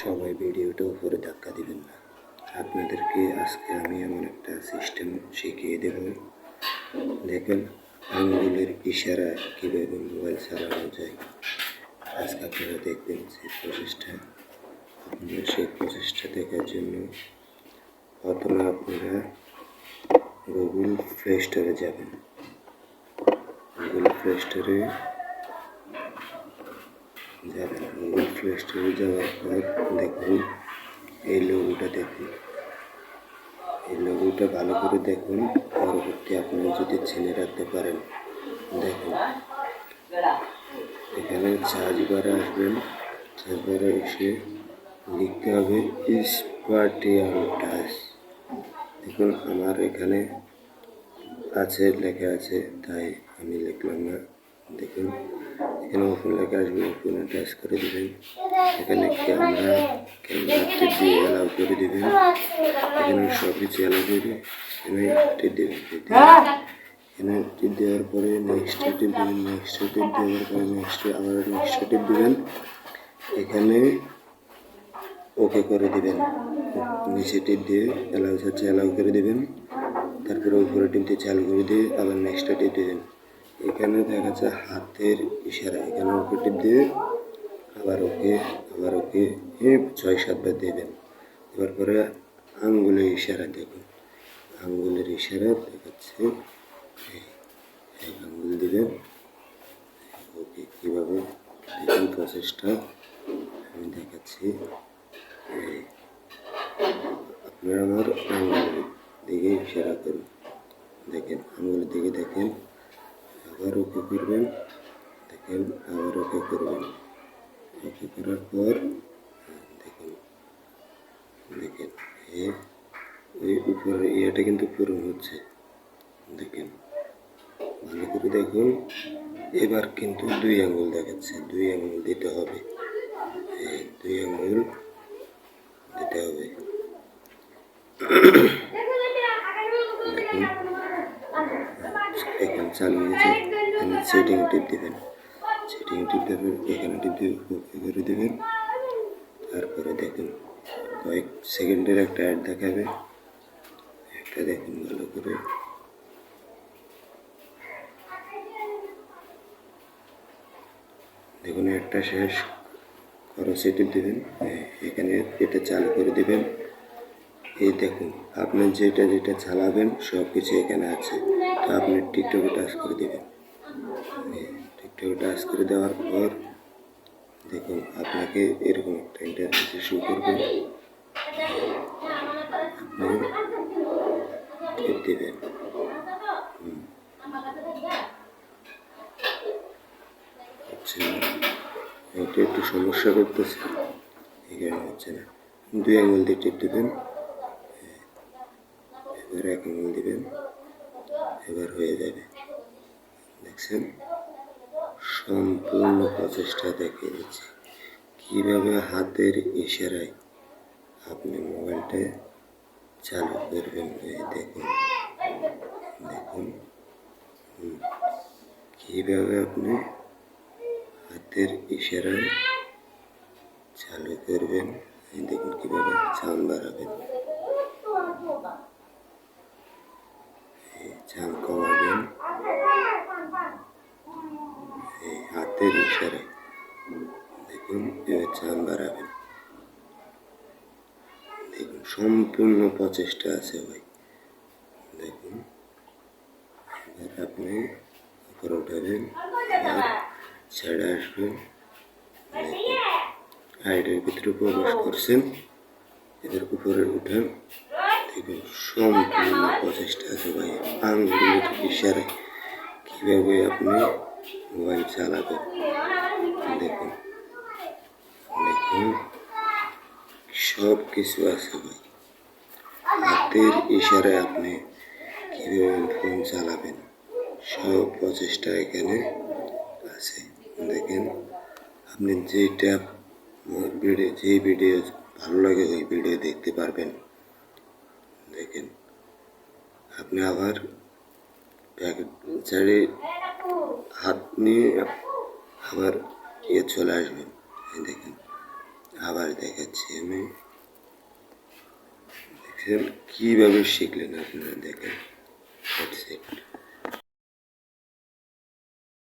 সবাই ভিডিওটা উপরে ধাক্কা দিবেন না। আপনাদেরকে আজকে আমি এমন একটা সিস্টেম শিখিয়ে দেব। দেখেন আঙ্গুলের ইশারায় কীভাবে মোবাইল চালানো যায়। আজকে আপনারা দেখবেন সেই প্রসেসটা। আপনারা সেই প্রসেসটা দেখার জন্য প্রথমে আপনারা গুগল প্লে স্টোরে যাবেন। গুগল প্লে স্টোরে যাওয়ার পর দেখুন এই লোগোটা দেখুন। এই লোগোটা ভালো করে দেখুন, পরবর্তী আপনারা যদি চিনে রাখতে পারেন। দেখুন এখানে সার্চ বারে আসবেন, সার্চ বারে এসে লিখতে হবে স্পাটিয়াল টাচ। দেখুন আমার এখানে আছে, লেখা আছে, তাই আমি লিখলাম না। দেখুন এখানে ওপেন লেখা আসবে, ওপেনে টাচ করে দেবেন। এখানে ক্যামেরা টিপ দিয়ে অ্যালাউ করে দেবেন। এখানে সব কিছু অ্যালাউ করে এখানে টিপ দেবেন। এখানে টিপ দেওয়ার পরে নেক্সট টিপ দেবেন। নেক্সট টিপ দেওয়ার পরে আবার নেক্সট টিপ দেবেন। এখানে ওকে করে দেবেন। নিচে টিপ দিয়ে অ্যালাউ করে দেবেন। তারপরে উপরে টিপ দিয়ে চালু করে দিয়ে আবার নেক্সট টিপ দেবেন। এখানে দেখা যাচ্ছে হাতের ইশারা, এখানে ওকে টিপ দিয়ে আবার ওকে 6-7 বার দেবেন। এবার পরে আঙ্গুলের ইশারা দেখুন, আঙ্গুলের ইশারা দেখাচ্ছে, আঙ্গুল দিবেন। ওকে কীভাবে দেখুন প্রসেসটা আমি দেখাচ্ছি। আপনারা আমার আঙ্গুলের দিকে ইশারা করুন। দেখেন আঙ্গুলের দিকে দেখেন, আবার ওকে করবেন। দেখেন আবার ওকে করবেন। ওকে করার পর দেখেন এই উপরের ইয়েটা কিন্তু পূরণ হচ্ছে। দেখেন ভালো করে দেখুন। এবার কিন্তু 2 আঙ্গুল দেখাচ্ছে, 2 আঙ্গুল দিতে হবে। 2 আঙ্গুল দিতে হবে। দেখুন এখানে চালু হয়েছে। এখানে সেটিং টিপ দেবেন। সেটিং টিপ দেবেন, এখানে টিপ দিয়ে ওকে করে দেবেন। তারপরে দেখুন কয়েক সেকেন্ডের একটা অ্যাড দেখাবে। একটা দেখুন ভালো করে। দেখুন একটা শেষ খরচে টিপ দেবেন। এখানে এটা চালু করে দেবেন। এই দেখুন আপনার যেটা চালাবেন সব কিছু এখানে আছে। তো আপনি টিকটকে টাচ করে দেবেন। টিকটকে টাচ করে দেওয়ার পর দেখুন আপনাকে এরকম একটা ইন্টারফেস শো করবে। আপনি টিপ দেবেন। আচ্ছা এটা একটু সমস্যা করতেছে, এখানে হচ্ছে না। 2 আঙ্গুল দিয়ে টিপ দেবেন। এবার 1 আঙ্গুল দিবেন, এবার হয়ে যাবে। দেখছেন সম্পূর্ণ প্রচেষ্টা দেখিয়ে দিচ্ছি কীভাবে হাতের ইশারায় আপনি মোবাইলটা চালু করবেন। দেখুন দেখুন কীভাবে আপনি হাতের ইশারায় চালু করবেন। দেখুন কীভাবে চাম বাড়াবেন, চাম কমাবেন হাতের ইশারায়। দেখুন এবার চাম বাড়াবেন। দেখুন সম্পূর্ণ প্রচেষ্টা আছে ভাই। দেখুন এবার আপনি উপরে উঠাবেন, আবার ছেড়ে আসবেন। হাইটের ভিতরে প্রবেশ করছেন, এবার উপরে উঠেন। দেখুন সম্পূর্ণ প্রচেষ্টা আছে ভাই। আঙ্গুলের ইশারায় কীভাবে আপনি মোবাইল চালাবেন। দেখুন দেখুন সব কিছু আছে ভাই। হাতের ইশারায় আপনি কীভাবে ফোন চালাবেন সব প্রচেষ্টা এখানে আছে। দেখেন আপনি যে ভিডিও ভালো লাগে ওই ভিডিও দেখতে পারবেন। দেখেন আপনি আবার ব্যাক সাইডে হাত নিয়ে আবার চলে আসবেন। দেখেন আবার দেখাচ্ছি আমি। দেখছেন কীভাবে শিখলেন আপনারা, দেখেন।